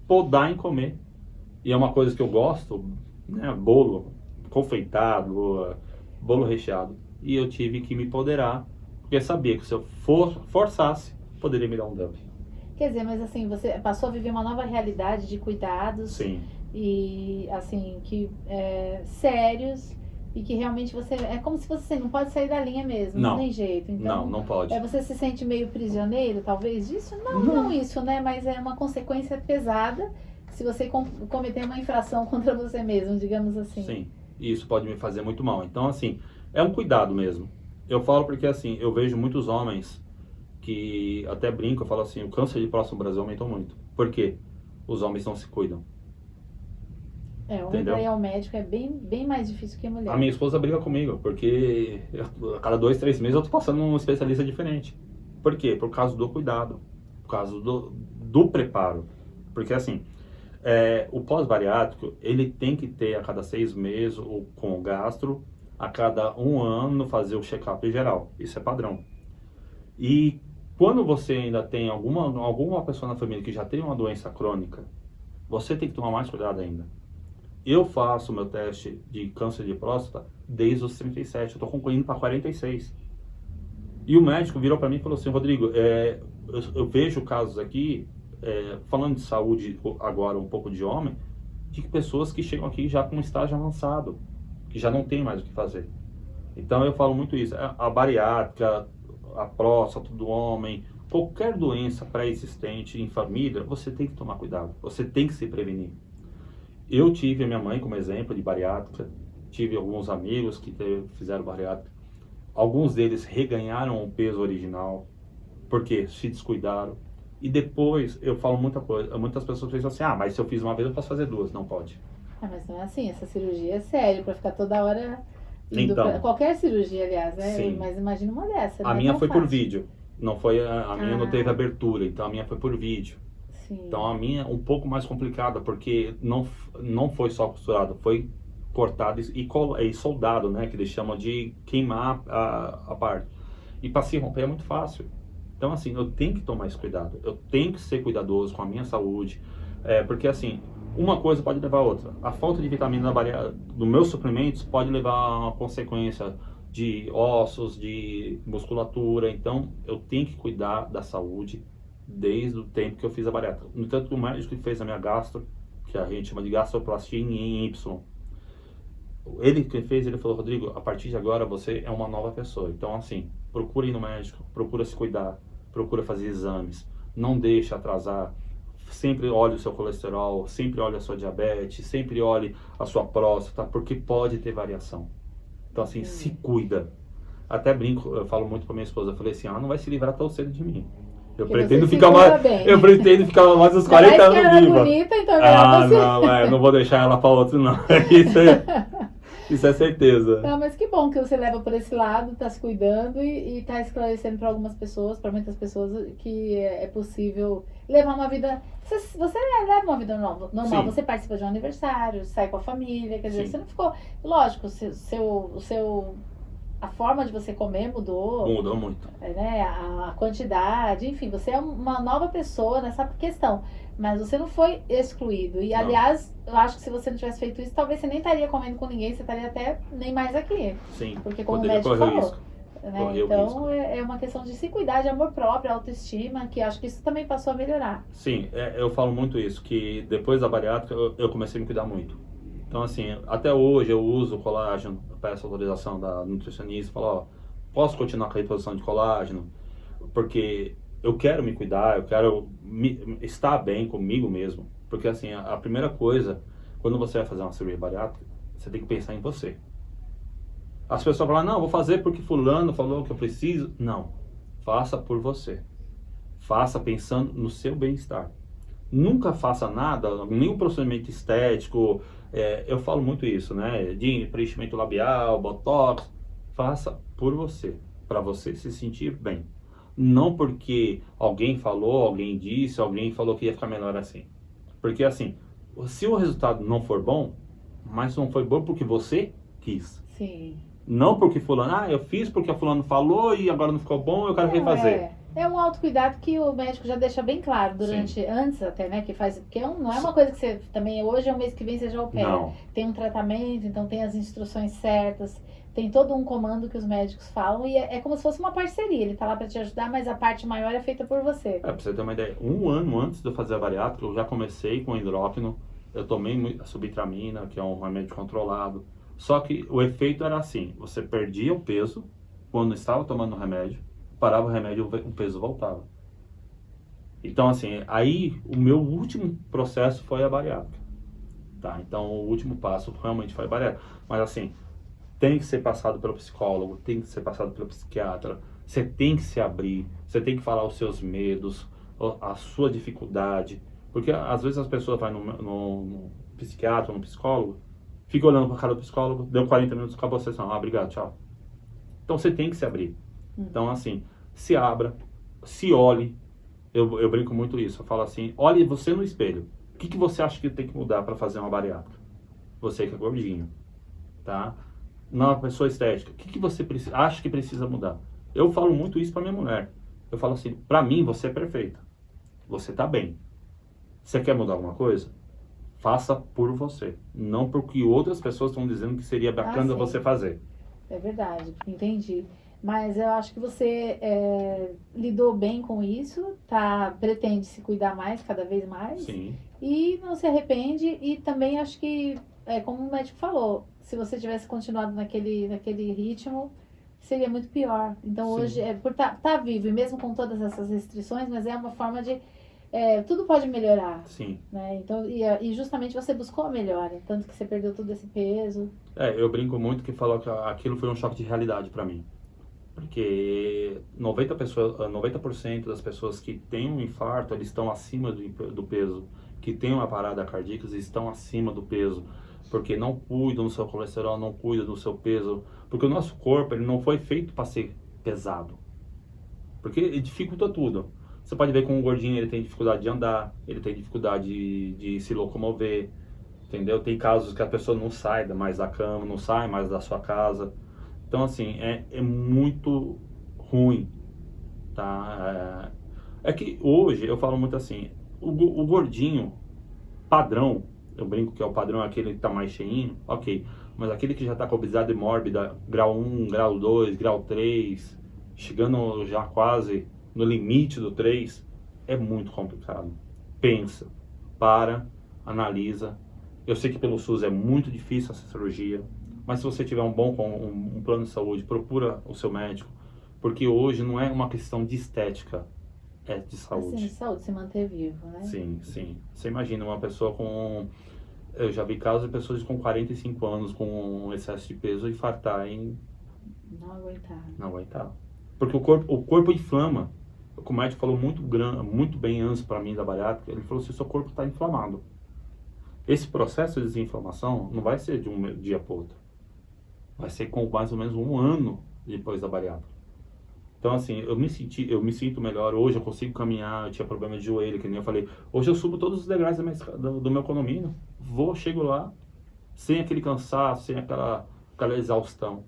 podar em comer. E é uma coisa que eu gosto, né? Bolo confeitado, bolo recheado. E eu tive que me empoderar, porque eu sabia que se eu forçasse, poderia me dar um dumping. Quer dizer, mas assim, você passou a viver uma nova realidade de cuidados. Sim. E assim, sérios. E que realmente você... É como se você não pode sair da linha mesmo, não tem jeito. Então, não pode. Você se sente meio prisioneiro, talvez, disso? Não isso, né? Mas é uma consequência pesada se você cometer uma infração contra você mesmo, digamos assim. Sim, isso pode me fazer muito mal. Então, assim, é um cuidado mesmo. Eu falo porque, assim, eu vejo muitos homens que até brinco, eu falo assim, o câncer de próstata no Brasil aumentou muito. Por quê? Os homens não se cuidam. Homem pra ir ao médico é bem mais difícil que mulher. A minha esposa briga comigo, porque a cada 2, 3 meses eu tô passando num especialista diferente. Por quê? Por causa do cuidado, por causa do preparo. Porque assim, o pós-bariátrico, ele tem que ter a cada 6 meses com o gastro, a cada 1 ano fazer o check-up geral. Isso é padrão. E quando você ainda tem alguma pessoa na família que já tem uma doença crônica, você tem que tomar mais cuidado ainda. Eu faço meu teste de câncer de próstata desde os 37, eu estou concluindo para 46. E o médico virou para mim e falou assim, Rodrigo, eu vejo casos aqui, falando de saúde agora, um pouco de homem, de pessoas que chegam aqui já com um estágio avançado, que já não tem mais o que fazer. Então eu falo muito isso, a bariátrica, a próstata do homem, qualquer doença pré-existente em família, você tem que tomar cuidado, você tem que se prevenir. Eu tive a minha mãe como exemplo de bariátrica, tive alguns amigos que fizeram bariátrica, alguns deles reganharam o peso original, porque se descuidaram. E depois, eu falo muitas pessoas pensam assim, mas se eu fiz uma vez eu posso fazer 2, não pode. Mas não é assim, essa cirurgia é séria, para ficar toda hora indo então, qualquer cirurgia, aliás, né? Sim. Mas imagina uma dessa, A minha foi por vídeo, não foi a minha não teve abertura, então a minha foi por vídeo. Sim. Então a minha é um pouco mais complicada, porque não foi só costurado, foi cortado e soldado, né? Que eles chamam de queimar a parte. E para se romper é muito fácil. Então assim, eu tenho que tomar esse cuidado, eu tenho que ser cuidadoso com a minha saúde, porque assim, uma coisa pode levar a outra. A falta de vitamina dos meus suplementos pode levar a uma consequência de ossos, de musculatura. Então eu tenho que cuidar da saúde desde o tempo que eu fiz a bariátrica. No tanto, o médico que fez a minha gastro, que a gente chama de gastroplastia em Y, ele falou, Rodrigo, a partir de agora você é uma nova pessoa. Então assim, procura ir no médico, procura se cuidar, procura fazer exames, não deixa atrasar, sempre olhe o seu colesterol, sempre olhe a sua diabetes, sempre olhe a sua próstata, porque pode ter variação. Então assim, se cuida. Até brinco, eu falo muito com a minha esposa, eu falei assim, ela não vai se livrar tão cedo de mim. Eu Porque pretendo você ficar segura mais, bem. eu pretendo ficar mais uns Ainda mais 40 que anos ela é viva. bonita, então é melhor você. Não vou deixar ela para outro não. Isso é certeza. Não, mas que bom que você leva por esse lado, tá se cuidando e tá esclarecendo para algumas pessoas, para muitas pessoas, que é possível levar uma vida. Você leva uma vida normal. Sim. Você participa de um aniversário, sai com a família, quer dizer, Sim. você não ficou. Lógico, a forma de você comer mudou. Mudou muito. Né, a quantidade, enfim, você é uma nova pessoa nessa questão, mas você não foi excluído. E, Não. aliás, eu acho que se você não tivesse feito isso, talvez você nem estaria comendo com ninguém, você estaria até nem mais aqui. Sim. Porque, como o Poderia médico correr o falou, risco. né, Correr o então risco. é uma questão de se cuidar, de amor próprio, autoestima, que acho que isso também passou a melhorar. Sim, eu falo muito isso, que depois da bariátrica eu comecei a me cuidar muito. Então, assim, até hoje eu uso colágeno, peço autorização da nutricionista, falo, ó, posso continuar com a reposição de colágeno? Porque eu quero me cuidar, eu quero estar bem comigo mesmo. Porque, assim, a primeira coisa, quando você vai fazer uma cirurgia bariátrica, você tem que pensar em você. As pessoas falam, não, vou fazer porque fulano falou que eu preciso. Não, faça por você. Faça pensando no seu bem-estar. Nunca faça nada, nenhum procedimento estético, eu falo muito isso, né? De preenchimento labial, botox. Faça por você, para você se sentir bem. Não porque alguém falou, alguém disse, alguém falou que ia ficar melhor assim. Porque assim, se o resultado não for bom, mas não foi bom porque você quis. Sim. Não porque fulano, eu fiz porque a fulano falou e agora não ficou bom, eu quero refazer. É um autocuidado que o médico já deixa bem claro antes até, né? Que faz, porque não é uma coisa que você também, hoje é o mês que vem você já opera. Não. Tem um tratamento, então tem as instruções certas, tem todo um comando que os médicos falam e é como se fosse uma parceria. Ele tá lá para te ajudar, mas a parte maior é feita por você. Pra você ter uma ideia, 1 ano antes de eu fazer a bariátrica, eu já comecei com hidróquino, eu tomei a subitramina, que é um remédio controlado. Só que o efeito era assim, você perdia o peso quando estava tomando o remédio, parava o remédio, o peso voltava. Então, assim, aí o meu último processo foi a bariátrica. Tá? Então, o último passo realmente foi a bariátrica. Mas, assim, tem que ser passado pelo psicólogo, tem que ser passado pelo psiquiatra, você tem que se abrir, você tem que falar os seus medos, a sua dificuldade. Porque, às vezes, as pessoas vão no psiquiatra, no psicólogo, fica olhando para a cara do psicólogo, deu 40 minutos, acabou a sessão, obrigado, tchau. Então, você tem que se abrir. Então, assim, se abra, se olhe. Eu brinco muito isso. Eu falo assim, olhe você no espelho. O que você acha que tem que mudar para fazer uma bariátrica? Você que é gordinho, tá? Não é uma pessoa estética. O que você acha que precisa mudar? Eu falo muito isso para minha mulher. Eu falo assim, para mim você é perfeita. Você tá bem. Você quer mudar alguma coisa? Faça por você. Não porque outras pessoas estão dizendo que seria bacana você fazer. É verdade, entendi. Mas eu acho que você lidou bem com isso, pretende se cuidar mais, cada vez mais. Sim. E não se arrepende. E também acho que, como o médico falou, se você tivesse continuado naquele ritmo, seria muito pior. Então Sim. hoje, por tá vivo, e mesmo com todas essas restrições, mas é uma forma de... tudo pode melhorar. Sim. Né? Então, e justamente você buscou a melhora, tanto que você perdeu todo esse peso. Eu brinco muito que falou que aquilo foi um choque de realidade para mim. Porque 90% das pessoas que têm um infarto, eles estão acima do peso. Que têm uma parada cardíaca, eles estão acima do peso. Porque não cuidam do seu colesterol, não cuidam do seu peso. Porque o nosso corpo, ele não foi feito para ser pesado. Porque ele dificulta tudo. Você pode ver que um gordinho, ele tem dificuldade de andar, ele tem dificuldade de se locomover, entendeu? Tem casos que a pessoa não sai mais da cama, não sai mais da sua casa. Então, assim, é muito ruim, tá? É que hoje, eu falo muito assim, o gordinho padrão, eu brinco que é o padrão, aquele que tá mais cheinho, ok. Mas aquele que já tá com obesidade mórbida, grau 1, grau 2, grau 3, chegando já quase no limite do 3, é muito complicado. Pensa, analisa. Eu sei que pelo SUS é muito difícil essa cirurgia, mas se você tiver um plano de saúde, procura o seu médico, porque hoje não é uma questão de estética, é de saúde. Assim, de saúde, se manter vivo, né? Sim, sim. Você imagina uma pessoa eu já vi casos de pessoas com 45 anos com excesso de peso infartar em Não aguentar. Não aguentava. Porque o corpo inflama. O médico falou muito bem antes para mim da bariátrica. Ele falou assim, seu corpo está inflamado. Esse processo de desinflamação não vai ser de um dia para outro. Vai ser com mais ou menos 1 ano depois da bariátrica. Então, assim, eu me sinto melhor. Hoje eu consigo caminhar. Eu tinha problema de joelho, que nem eu falei. Hoje eu subo todos os degraus do meu condomínio. Chego lá, sem aquele cansaço, sem aquela exaustão.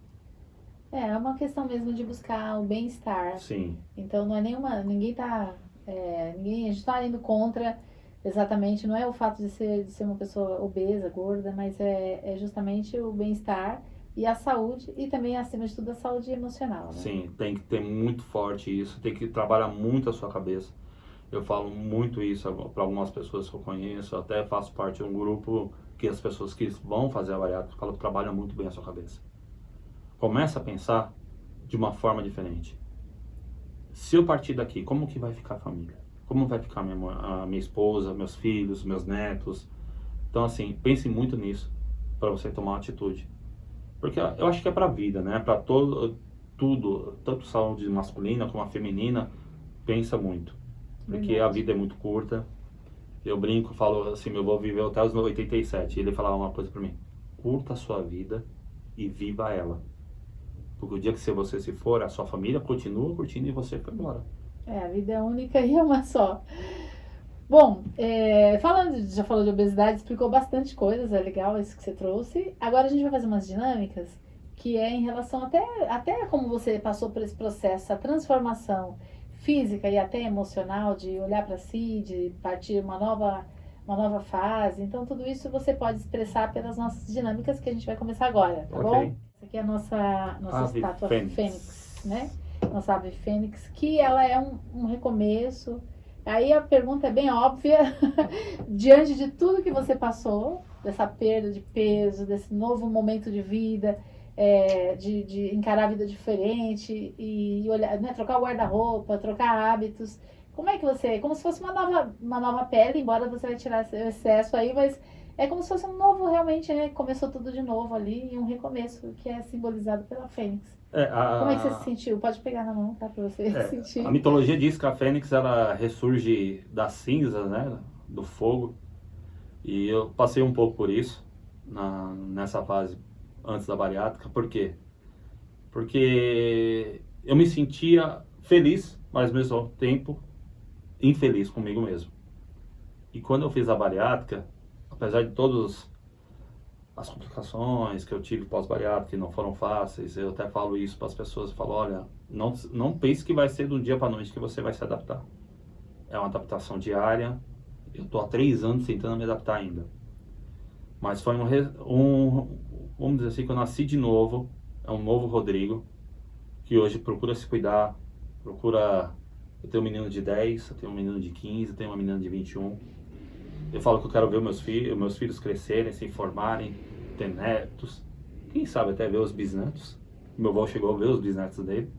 É uma questão mesmo de buscar o bem-estar. Sim. Então não é ninguém a gente tá indo contra exatamente, não é o fato de ser uma pessoa obesa, gorda, mas é justamente o bem-estar e a saúde e também, acima de tudo, a saúde emocional, né? Sim, tem que ter muito forte isso, tem que trabalhar muito a sua cabeça. Eu falo muito isso para algumas pessoas que eu conheço, até faço parte de um grupo que as pessoas que vão fazer a bariátrica falam que trabalham muito bem a sua cabeça. Começa a pensar de uma forma diferente. Se eu partir daqui, como que vai ficar a família? Como vai ficar a minha esposa, meus filhos, meus netos? Então, assim, pense muito nisso para você tomar uma atitude. Porque eu acho que é para a vida, né? Para tudo, tanto saúde masculina como a feminina, pensa muito. Porque Verdade. a vida é muito curta. Eu brinco, falo assim, eu vou viver até os meus 87. E ele falava uma coisa para mim: curta a sua vida e viva ela. Porque o dia que você se for, a sua família continua curtindo e você foi embora. A vida é única e é uma só. Bom, já falou de obesidade, explicou bastante coisas, é legal isso que você trouxe. Agora a gente vai fazer umas dinâmicas que é em relação até como você passou por esse processo, a transformação física e até emocional de olhar para si, de partir uma nova fase. Então tudo isso você pode expressar pelas nossas dinâmicas que a gente vai começar agora, tá bom? Essa aqui é a nossa estátua Fênix, né? Nossa ave Fênix, que ela é um recomeço. Aí a pergunta é bem óbvia, diante de tudo que você passou, dessa perda de peso, desse novo momento de vida, de encarar a vida diferente e olhar, né, trocar o guarda-roupa, trocar hábitos. Como é que como se fosse uma nova pele, embora você vai tirar esse excesso aí, mas é como se fosse um novo, realmente, né? Começou tudo de novo ali e um recomeço que é simbolizado pela Fênix. Como é que você se sentiu? Pode pegar na mão, tá? Pra você sentir. A mitologia diz que a Fênix, ela ressurge das cinzas, né? Do fogo. E eu passei um pouco por isso nessa fase antes da bariátrica. Por quê? Porque eu me sentia feliz, mas ao mesmo tempo infeliz comigo mesmo. E quando eu fiz a bariátrica, apesar de todas as complicações que eu tive pós-bariátrica, que não foram fáceis, eu até falo isso para as pessoas, eu falo, olha, não pense que vai ser de um dia para a noite que você vai se adaptar. É uma adaptação diária, eu estou há 3 anos tentando me adaptar ainda. Mas foi vamos dizer assim, que eu nasci de novo, é um novo Rodrigo, que hoje procura se cuidar, eu tenho um menino de 10, eu tenho um menino de 15, eu tenho uma menina de 21. Eu falo que eu quero ver meus filhos crescerem, se formarem, ter netos, quem sabe até ver os bisnetos. Meu avô chegou a ver os bisnetos dele.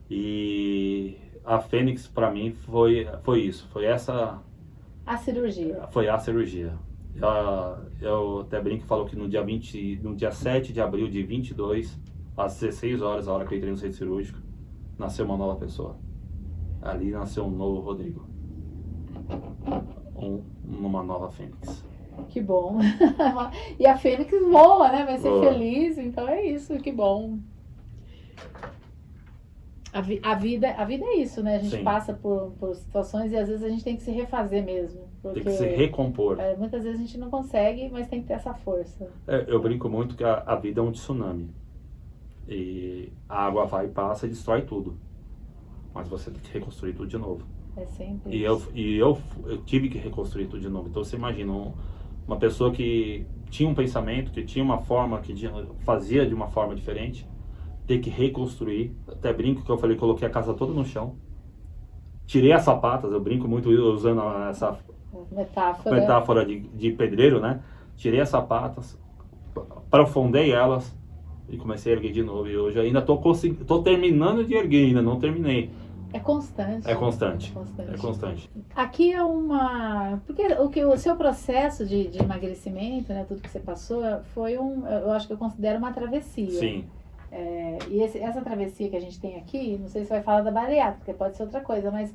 E a Fênix para mim foi isso, foi essa... A cirurgia. Foi a cirurgia. Eu até brinco e falo que no dia 7 de abril de 22, às 16 horas, a hora que eu entrei no centro cirúrgico, nasceu uma nova pessoa. Ali nasceu um novo Rodrigo. Uma nova Fênix. Que bom. E a Fênix voa, né? Vai ser Boa. feliz, então é isso, que bom. A vida é isso, né? A gente Sim. passa por situações e às vezes a gente tem que se refazer mesmo. Porque, Tem que se recompor. muitas vezes a gente não consegue, mas tem que ter essa força. Eu brinco muito que a vida é um tsunami. E a água vai e passa e destrói tudo. Mas você tem que reconstruir tudo de novo. É sempre E isso. eu tive que reconstruir tudo de novo. Então você imagina uma pessoa que tinha um pensamento, que tinha uma forma, fazia de uma forma diferente, ter que reconstruir. Até brinco que eu falei, coloquei a casa toda no chão. Tirei as sapatas, eu brinco muito usando essa metáfora de pedreiro, né? Tirei as sapatas, aprofundei elas e comecei a erguer de novo. E hoje ainda tô terminando de erguer, ainda não terminei. É constante. É constante. Constante. É constante. Aqui é porque o seu processo de emagrecimento, né, tudo que você passou, eu acho que eu considero uma travessia. Sim. E essa travessia que a gente tem aqui, não sei se vai falar da bariátrica, pode ser outra coisa, mas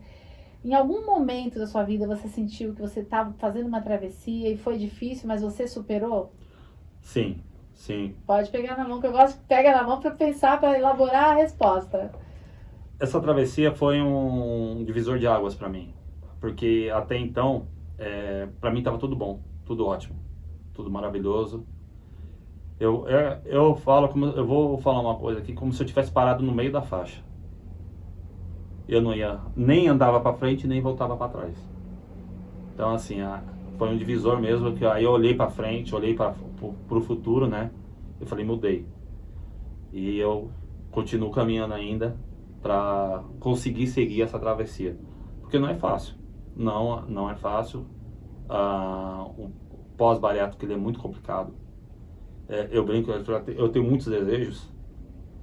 em algum momento da sua vida você sentiu que você estava fazendo uma travessia e foi difícil, mas você superou? Sim, sim. Pode pegar na mão, que eu gosto que pega na mão para pensar, para elaborar a resposta. Essa travessia foi um divisor de águas para mim, porque até então, para mim estava tudo bom, tudo ótimo, tudo maravilhoso. Eu falo eu vou falar uma coisa aqui, como se eu tivesse parado no meio da faixa. Eu não ia, nem andava para frente, nem voltava para trás. Então assim, foi um divisor mesmo, que aí eu olhei para frente, olhei para o futuro, né? Eu falei, mudei. E eu continuo caminhando ainda para conseguir seguir essa travessia, porque não é fácil. Não é fácil. O pós-bariátrico ele é muito complicado. Eu brinco, eu tenho muitos desejos,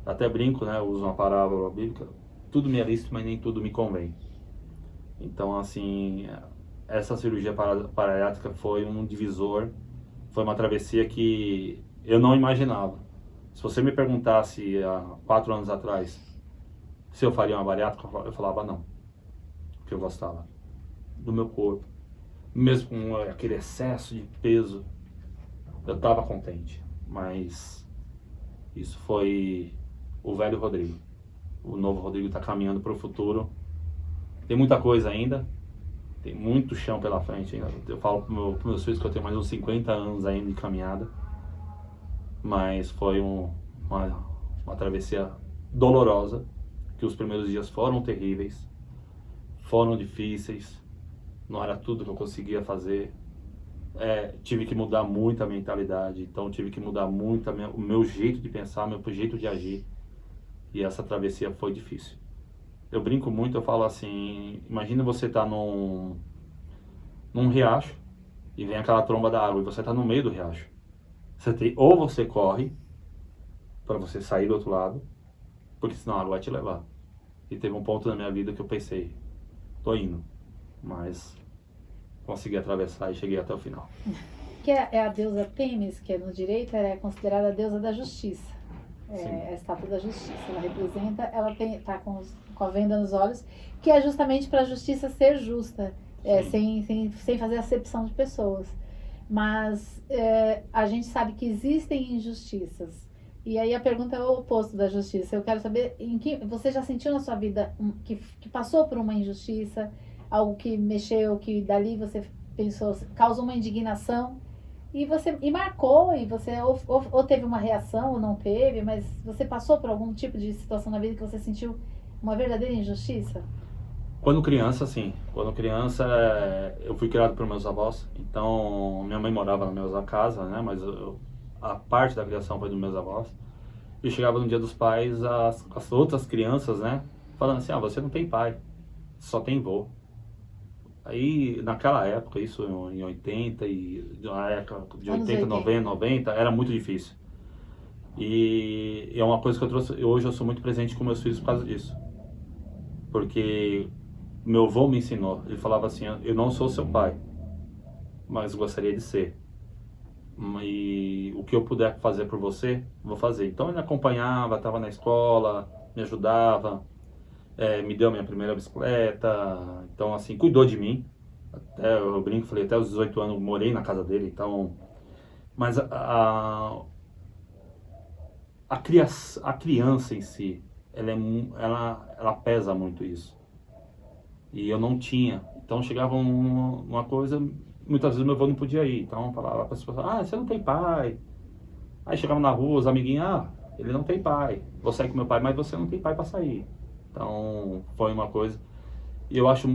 até brinco, né? Eu uso uma parábola bíblica, tudo me é lícito, mas nem tudo me convém. Então, assim, essa cirurgia bariátrica foi um divisor, foi uma travessia que eu não imaginava. Se você me perguntasse há 4 anos atrás se eu faria uma bariátrica, eu falava não, porque eu gostava do meu corpo, mesmo com aquele excesso de peso, eu estava contente. Mas isso foi o velho Rodrigo. O novo Rodrigo está caminhando para o futuro. Tem muita coisa ainda, tem muito chão pela frente ainda. Eu falo para meus filhos que eu tenho mais uns 50 anos ainda de caminhada, mas foi uma travessia dolorosa, que os primeiros dias foram terríveis, foram difíceis, não era tudo que eu conseguia fazer. Tive que mudar muito a mentalidade, então tive que mudar muito o meu jeito de pensar, meu jeito de agir, e essa travessia foi difícil. Eu brinco muito, eu falo assim, imagina você tá num riacho e vem aquela tromba da água e você tá no meio do riacho. Ou você corre para você sair do outro lado, porque senão a água vai te levar. E teve um ponto na minha vida que eu pensei, tô indo, mas consegui atravessar e cheguei até o final. Que é a deusa Têmis, que no direito ela é considerada a deusa da justiça. A estátua da justiça. Ela representa, ela tá com a venda nos olhos, que é justamente para a justiça ser justa, sem fazer acepção de pessoas. Mas a gente sabe que existem injustiças. E aí a pergunta é o oposto da justiça. Eu quero saber, você já sentiu na sua vida que passou por uma injustiça, algo que mexeu, que dali você pensou, causou uma indignação e marcou, e você ou teve uma reação ou não teve, mas você passou por algum tipo de situação na vida que você sentiu uma verdadeira injustiça? Quando criança, sim. Quando criança, eu fui criado por meus avós, então minha mãe morava na mesma casa, né? Mas a parte da criação foi dos meus avós. E chegava no dia dos pais as outras crianças, né? Falando assim, você não tem pai, só tem vô. Aí, naquela época, isso em 80, na época de 80, 90, 90, era muito difícil. E é uma coisa que eu trouxe, hoje eu sou muito presente com meus filhos por causa disso. Porque meu avô me ensinou, ele falava assim, eu não sou seu pai, mas gostaria de ser. E o que eu puder fazer por você, vou fazer. Então ele me acompanhava, estava na escola, me ajudava. Me deu minha primeira bicicleta, então assim, cuidou de mim, eu brinco, falei, até os 18 anos morei na casa dele, então, mas a criança em si, ela pesa muito isso, e eu não tinha, então chegava uma coisa, muitas vezes meu avô não podia ir, então falava para as pessoas, você não tem pai, aí chegava na rua, os amiguinhos, ele não tem pai, vou sair com meu pai, mas você não tem pai para sair. Então, foi uma coisa. E eu acho.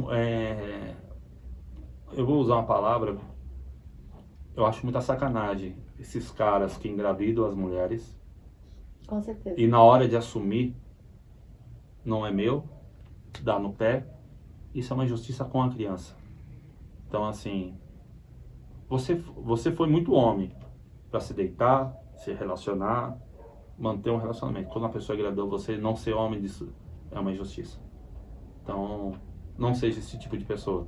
Eu vou usar uma palavra. Eu acho muita sacanagem esses caras que engravidam as mulheres. Com certeza. E na hora de assumir, não é meu, dá no pé. Isso é uma injustiça com a criança. Então, assim. Você foi muito homem para se deitar, se relacionar, manter um relacionamento. Quando a pessoa engravidou, você não ser homem disso. É uma injustiça. Então, não seja esse tipo de pessoa.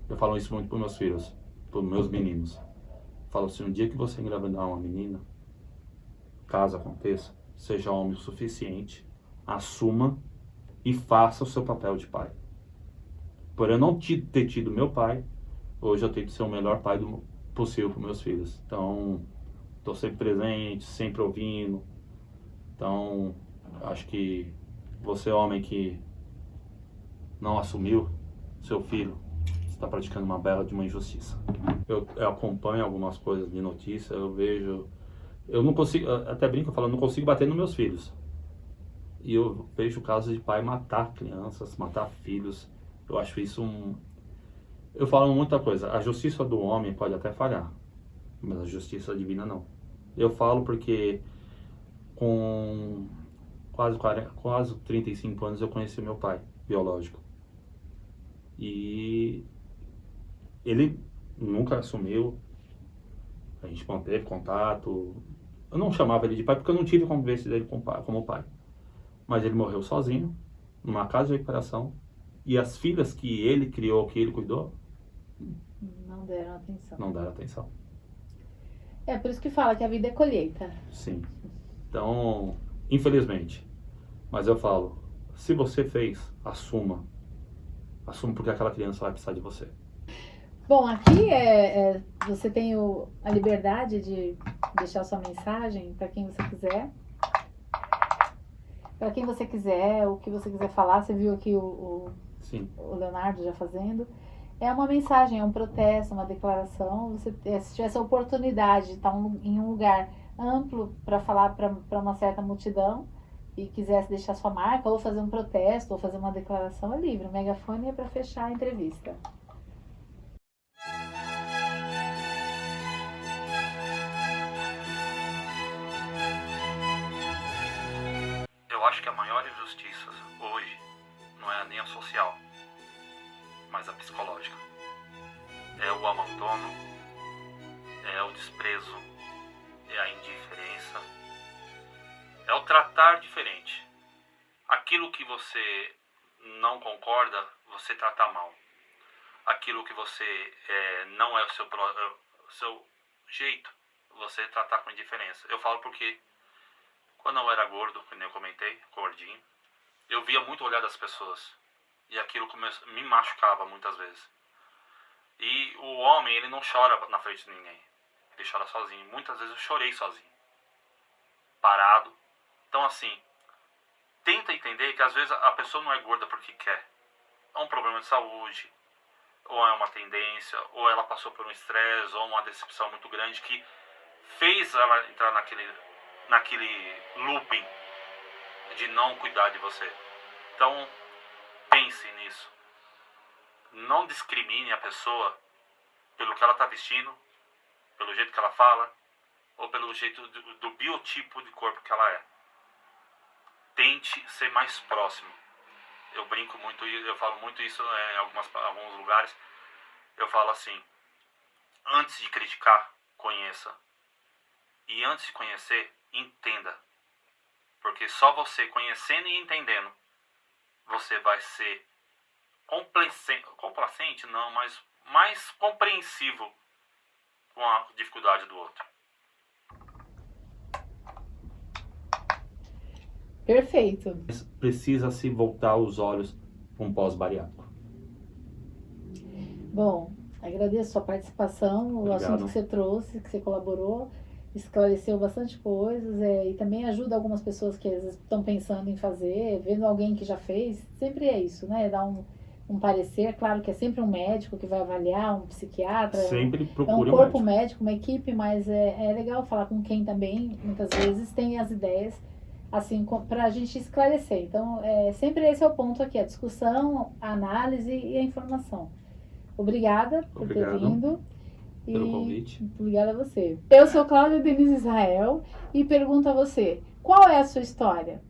Eu falo isso muito para meus filhos, para meus meninos. Eu falo assim, um dia que você engravidar uma menina, caso aconteça, seja homem o suficiente, assuma e faça o seu papel de pai. Por eu não ter tido meu pai, hoje eu tenho que ser o melhor pai possível para meus filhos. Então, estou sempre presente, sempre ouvindo. Então, acho que você, homem que não assumiu seu filho, está praticando uma bela de uma injustiça. Eu acompanho algumas coisas de notícia, eu vejo... Eu não consigo, até brinco falando, não consigo bater nos meus filhos. E eu vejo casos de pai matar crianças, matar filhos. Eu acho isso Eu falo muita coisa, a justiça do homem pode até falhar, mas a justiça divina não. Eu falo porque com quase 35 anos eu conheci meu pai biológico. E ele nunca assumiu, a gente manteve contato. Eu não chamava ele de pai porque eu não tive convivência dele como pai. Mas ele morreu sozinho, numa casa de recuperação. E as filhas que ele criou, que ele cuidou, não deram atenção. Não deram atenção. É por isso que fala que a vida é colheita. Sim. Então, infelizmente. Mas eu falo, se você fez, assuma. Assuma porque aquela criança vai precisar de você. Bom, aqui você tem a liberdade de deixar sua mensagem para quem você quiser. Para quem você quiser, o que você quiser falar. Você viu aqui Sim. o Leonardo já fazendo. É uma mensagem, é um protesto, uma declaração. Você, se tivesse a oportunidade de estar em um lugar amplo para falar para uma certa multidão e quisesse deixar sua marca, ou fazer um protesto, ou fazer uma declaração, é livre. O megafone é para fechar a entrevista. Eu acho que a maior injustiça hoje não é nem a social, mas a psicológica. É o abandono, é o desprezo, é a indiferença, é o tratar diferente. Aquilo que você não concorda, você trata mal. Aquilo que você não é o seu jeito, você tratar com indiferença. Eu falo porque quando eu era gordo, como eu comentei, gordinho, eu via muito o olhar das pessoas. E aquilo me machucava muitas vezes. E o homem, ele não chora na frente de ninguém. Ele chora sozinho. Muitas vezes eu chorei sozinho. Parado. Então assim, tenta entender que às vezes a pessoa não é gorda porque quer. É um problema de saúde, ou é uma tendência, ou ela passou por um estresse, ou uma decepção muito grande que fez ela entrar naquele looping de não cuidar de você. Então, pense nisso. Não discrimine a pessoa pelo que ela está vestindo, pelo jeito que ela fala, ou pelo jeito do biotipo de corpo que ela é. Tente ser mais próximo. Eu brinco muito, eu falo muito isso em alguns lugares. Eu falo assim, antes de criticar, conheça. E antes de conhecer, entenda. Porque só você conhecendo e entendendo, você vai ser complacente não, mas mais compreensivo com a dificuldade do outro. Perfeito. Precisa se voltar os olhos para um pós-bariátrico. Bom, agradeço a sua participação, o assunto que você trouxe, que você colaborou, esclareceu bastante coisas e também ajuda algumas pessoas que às vezes estão pensando em fazer, vendo alguém que já fez, sempre é isso, né? Dar um parecer, claro que é sempre um médico que vai avaliar, um psiquiatra, sempre procure um corpo médico, uma equipe, mas é legal falar com quem também, muitas vezes, tem as ideias, assim, para a gente esclarecer. Então, sempre esse é o ponto aqui, a discussão, a análise e a informação. Obrigada por ter vindo. Pelo convite. Obrigada a você. Eu sou Cláudia Denise Israel e pergunto a você, qual é a sua história?